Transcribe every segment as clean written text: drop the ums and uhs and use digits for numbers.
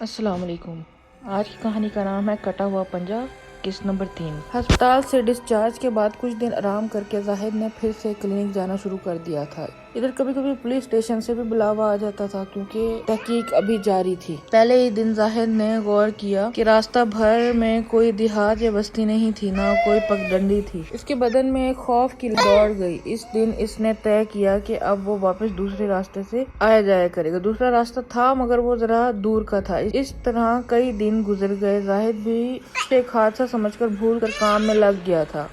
السلام علیکم۔ آج کی کہانی کا نام ہے کٹا ہوا پنجہ، قسط نمبر 3۔ ہسپتال سے ڈسچارج کے بعد کچھ دن آرام کر کے زاہد نے پھر سے کلینک جانا شروع کر دیا تھا۔ ادھر کبھی کبھی پولیس اسٹیشن سے بھی بلاوا آ جاتا تھا کیونکہ تحقیق ابھی جاری تھی۔ پہلے ہی دن زاہد نے غور کیا کہ راستہ بھر میں کوئی دیہات یا بستی نہیں تھی، نہ کوئی پگڈنڈی تھی۔ اس کے بدن میں ایک خوف کی دوڑ گئی۔ اس دن اس نے طے کیا کہ اب وہ واپس دوسرے راستے سے آیا جایا کرے گا۔ دوسرا راستہ تھا مگر وہ ذرا دور کا تھا۔ اس طرح کئی دن گزر گئے۔ زاہد بھی ایک حادثہ سمجھ کر بھول کر کام میں لگ گیا تھا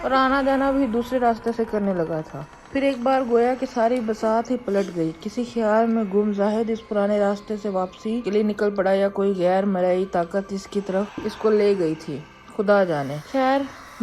اور آنا جانا بھی دوسرے راستے سے کرنے لگا تھا۔ پھر ایک بار گویا کہ ساری بساط ہی پلٹ گئی۔ کسی خیال میں گم زاہد اس پرانے راستے سے واپسی کے لیے نکل پڑا یا کوئی غیر مرئی طاقت اس کی طرف اس کو لے گئی تھی، خدا جانے۔ خیر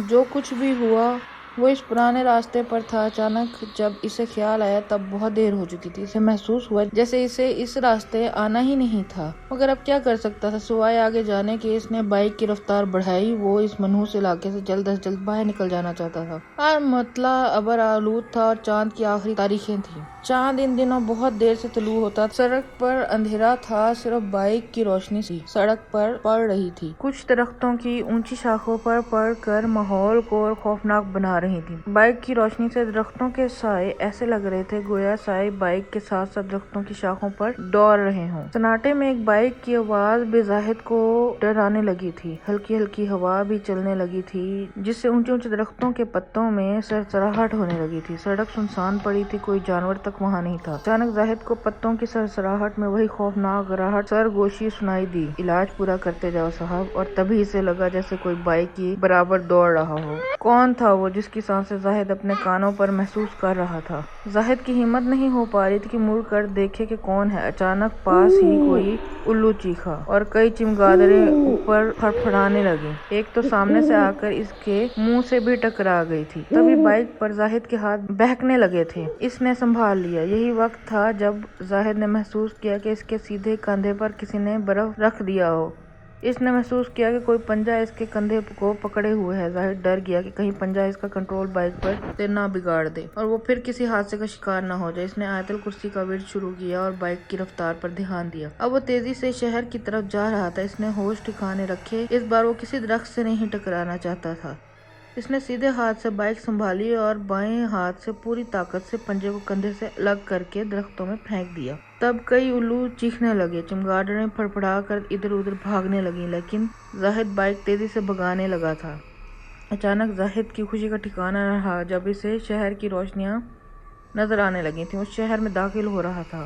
جو کچھ بھی ہوا وہ اس پرانے راستے پر تھا۔ اچانک جب اسے خیال آیا تب بہت دیر ہو چکی تھی۔ اسے محسوس ہوا جیسے اسے اس راستے آنا ہی نہیں تھا، مگر اب کیا کر سکتا تھا سوائے آگے جانے کے۔ اس نے بائک کی رفتار بڑھائی۔ وہ اس منحوس علاقے سے جلد از جلد باہر نکل جانا چاہتا تھا۔ اور مطلع ابر آلود تھا اور چاند کی آخری تاریخیں تھیں۔ چاند ان دنوں بہت دیر سے طلوع ہوتا تھا۔ سڑک پر اندھیرا تھا، صرف بائک کی روشنی سی سڑک پر پڑ رہی تھی، کچھ درختوں کی اونچی شاخوں پر پڑ کر ماحول کو اور خوفناک بنا رہی تھی۔ بائک کی روشنی سے درختوں کے سائے ایسے لگ رہے تھے گویا سائے بائک کے ساتھ ساتھ درختوں کی شاخوں پر دوڑ رہے ہوں۔ سناٹے میں ایک بائک کی آواز بھی زاہد کو ڈرانے لگی تھی۔ ہلکی ہلکی ہوا بھی چلنے لگی تھی جس سے اونچے اونچے درختوں کے پتوں میں سرسراہٹ ہونے لگی تھی۔ سڑک سنسان پڑی تھی، کوئی جانور تک وہاں نہیں تھا۔ اچانک زاہد کو پتوں کی سرسراہٹ میں وہی خوفناک گراہٹ سرگوشی سنائی دی، علاج پورا کرتے جاؤ صاحب۔ اور تبھی اسے لگا جیسے کوئی بائک کی برابر دوڑ رہا ہو۔ کون تھا وہ جس کی سانسیں زاہد اپنے کانوں پر محسوس کر رہا تھا؟ زاہد کی ہمت نہیں ہو پا رہی تھی کہ مڑ کر دیکھے کہ کون ہے۔ اچانک پاس ہی کوئی الو چیخا اور کئی چمگادڑیں اوپر پھڑپھڑانے لگیں۔ ایک تو سامنے سے آ کر اس کے منہ سے بھی ٹکرا گئی تھی۔ تبھی بائک پر زاہد کے ہاتھ بہکنے لگے تھے۔ اس نے سنبھال لیا۔ یہی وقت تھا جب زاہد نے محسوس کیا کہ اس کے سیدھے کندھے پر کسی نے برف رکھ دیا ہو۔ اس نے محسوس کیا کہ کوئی پنجہ اس کے کندھے کو پکڑے ہوئے ہے۔ زاہد ڈر گیا کہ کہیں پنجہ اس کا کنٹرول بائک پر سے نہ بگاڑ دے اور وہ پھر کسی حادثے کا شکار نہ ہو جائے۔ اس نے آیت الکرسی کا ورد شروع کیا اور بائک کی رفتار پر دھیان دیا۔ اب وہ تیزی سے شہر کی طرف جا رہا تھا۔ اس نے ہوش ٹھکانے رکھے۔ اس بار وہ کسی درخت سے نہیں ٹکرانا چاہتا تھا۔ اس نے سیدھے ہاتھ سے بائک سنبھالی اور بائیں ہاتھ سے پوری طاقت سے پنجے کو کندھے سے الگ کر کے درختوں میں پھینک دیا۔ تب کئی الو چیخنے لگے، چمگادڑیں پھڑپھڑا کر ادھر ادھر بھاگنے لگیں، لیکن زاہد بائک تیزی سے بھگانے لگا تھا۔ اچانک زاہد کی خوشی کا ٹھکانہ نہ رہا جب اسے شہر کی روشنیاں نظر آنے لگی تھیں۔ وہ شہر میں داخل ہو رہا تھا۔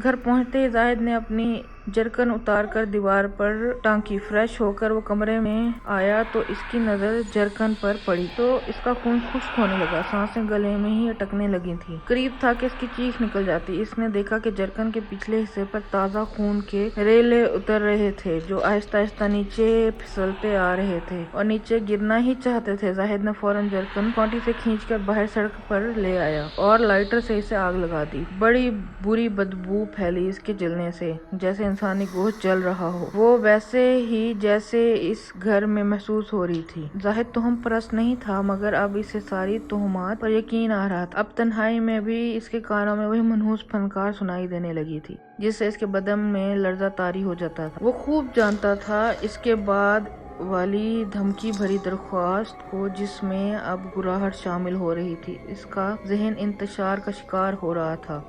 گھر پہنچتے ہی زاہد نے اپنی جرکن اتار کر دیوار پر ٹانکی۔ فریش ہو کر وہ کمرے میں آیا تو اس کی نظر جرکن پر پڑی تو اس کا خون خشک ہونے لگا، سانسیں گلے میں ہی اٹکنے لگی تھیں۔ قریب تھا کہ اس کی چیخ نکل جاتی۔ اس نے دیکھا کہ جرکن کے پچھلے حصے پر تازہ خون کے ریلے اتر رہے تھے جو آہستہ آہستہ نیچے پھسلتے آ رہے تھے اور نیچے گرنا ہی چاہتے تھے۔ زاہد نے فوراً جرکن کانٹی سے کھینچ کر باہر سڑک پر لے آیا اور لائٹر سے اسے آگ لگا دی۔ بڑی بری بدبو پھیلی اس کے جلنے سے، جیسے انسانی گوشت جل رہا ہو، وہ ویسے ہی جیسے اس گھر میں محسوس ہو رہی تھی۔ زاہد تہم پرست نہیں تھا مگر اب اسے ساری تہمات پر یقین آ رہا تھا۔ اب تنہائی میں بھی اس کے کانوں میں وہی منحوس پھنکار سنائی دینے لگی تھی جس سے اس کے بدن میں لرزہ طاری ہو جاتا تھا۔ وہ خوب جانتا تھا اس کے بعد والی دھمکی بھری درخواست کو جس میں اب گراہٹ شامل ہو رہی تھی۔ اس کا ذہن انتشار کا شکار ہو رہا تھا۔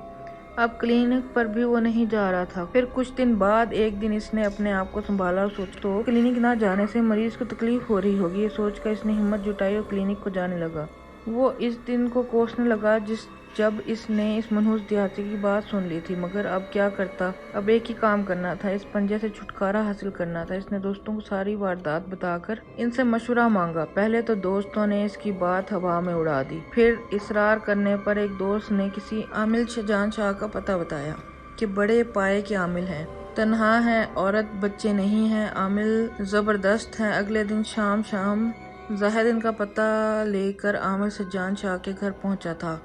اب کلینک پر بھی وہ نہیں جا رہا تھا۔ پھر کچھ دن بعد ایک دن اس نے اپنے آپ کو سنبھالا اور سوچا تو کلینک نہ جانے سے مریض کو تکلیف ہو رہی ہوگی۔ یہ سوچ کر اس نے ہمت جٹائی اور کلینک کو جانے لگا۔ وہ اس دن کو کوسنے لگا جب اس نے اس منحوس دیہاتی کی بات سن لی تھی، مگر اب کیا کرتا؟ اب ایک ہی کام کرنا تھا، اس پنجے سے چھٹکارا حاصل کرنا تھا۔ اس نے دوستوں کو ساری واردات بتا کر ان سے مشورہ مانگا۔ پہلے تو دوستوں نے اس کی بات ہوا میں اڑا دی، پھر اصرار کرنے پر ایک دوست نے کسی عامل جان شاہ کا پتہ بتایا کہ بڑے پائے کے عامل ہیں، تنہا ہے، عورت بچے نہیں ہیں، عامل زبردست ہیں۔ اگلے دن شام زاہد ان کا پتہ لے کر عامل جان شاہ کے گھر پہنچا تھا۔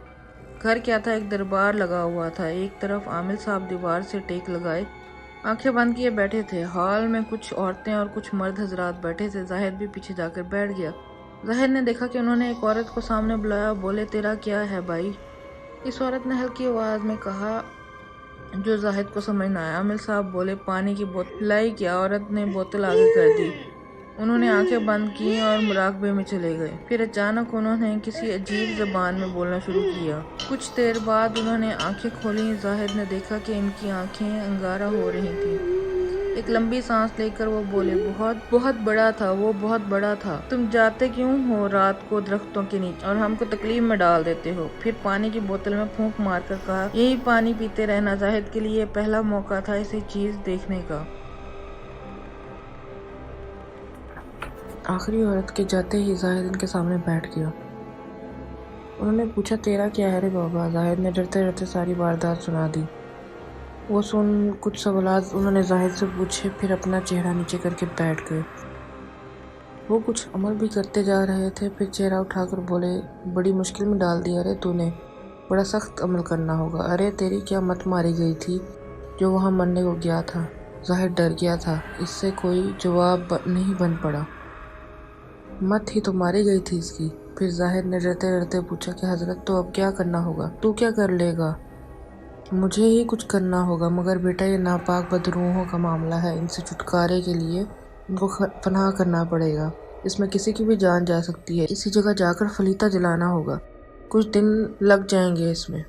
گھر کیا تھا، ایک دربار لگا ہوا تھا۔ ایک طرف عامل صاحب دیوار سے ٹیک لگائے آنکھیں بند کیے بیٹھے تھے۔ ہال میں کچھ عورتیں اور کچھ مرد حضرات بیٹھے تھے۔ زاہد بھی پیچھے جا کر بیٹھ گیا۔ زاہد نے دیکھا کہ انہوں نے ایک عورت کو سامنے بلایا اور بولے، تیرا کیا ہے بھائی؟ اس عورت نے ہلکی آواز میں کہا، جو زاہد کو سمجھ نہ آیا۔ عامل صاحب بولے پانی کی بوتل لائی کیا؟ عورت نے بوتل آگے کر دی۔ انہوں نے آنکھیں بند کی اور مراقبے میں چلے گئے۔ پھر اچانک انہوں نے کسی عجیب زبان میں بولنا شروع کیا۔ کچھ دیر بعد انہوں نے آنکھیں کھولیں۔ زاہد نے دیکھا کہ ان کی آنکھیں انگارہ ہو رہی تھیں۔ ایک لمبی سانس لے کر وہ بولے بہت بڑا تھا، وہ بہت بڑا تھا۔ تم جاتے کیوں ہو رات کو درختوں کے نیچے اور ہم کو تکلیف میں ڈال دیتے ہو؟ پھر پانی کی بوتل میں پھونک مار کر کہا یہی پانی پیتے رہنا۔ زاہد کے لیے یہ پہلا موقع تھا ایسی چیز دیکھنے کا۔ آخری عورت کے جاتے ہی زاہد ان کے سامنے بیٹھ گیا۔ انہوں نے پوچھا تیرا کیا ہے رے بابا؟ زاہد نے ڈرتے ڈرتے ساری واردات سنا دی۔ وہ سن کچھ سوالات انہوں نے زاہد سے پوچھے، پھر اپنا چہرہ نیچے کر کے بیٹھ گئے۔ وہ کچھ عمل بھی کرتے جا رہے تھے، پھر چہرہ اٹھا کر بولے بڑی مشکل میں ڈال دیا رے تو نے، بڑا سخت عمل کرنا ہوگا۔ ارے تیری کیا مت ماری گئی تھی جو وہاں مرنے کو گیا تھا؟ زاہد ڈر گیا تھا، اس سے کوئی جواب نہیں بن پڑا۔ مت ہی تو ماری گئی تھی اس کی۔ پھر زاہد نے ڈرتے ڈرتے پوچھا کہ حضرت تو اب کیا کرنا ہوگا؟ تو کیا کر لے گا؟ مجھے ہی کچھ کرنا ہوگا، مگر بیٹا یہ ناپاک بدروحوں کا معاملہ ہے، ان سے چھٹکارے کے لیے ان کو پناہ کرنا پڑے گا۔ اس میں کسی کی بھی جان جا سکتی ہے، اسی جگہ جا کر فلیتا جلانا ہوگا، کچھ دن لگ جائیں گے اس میں۔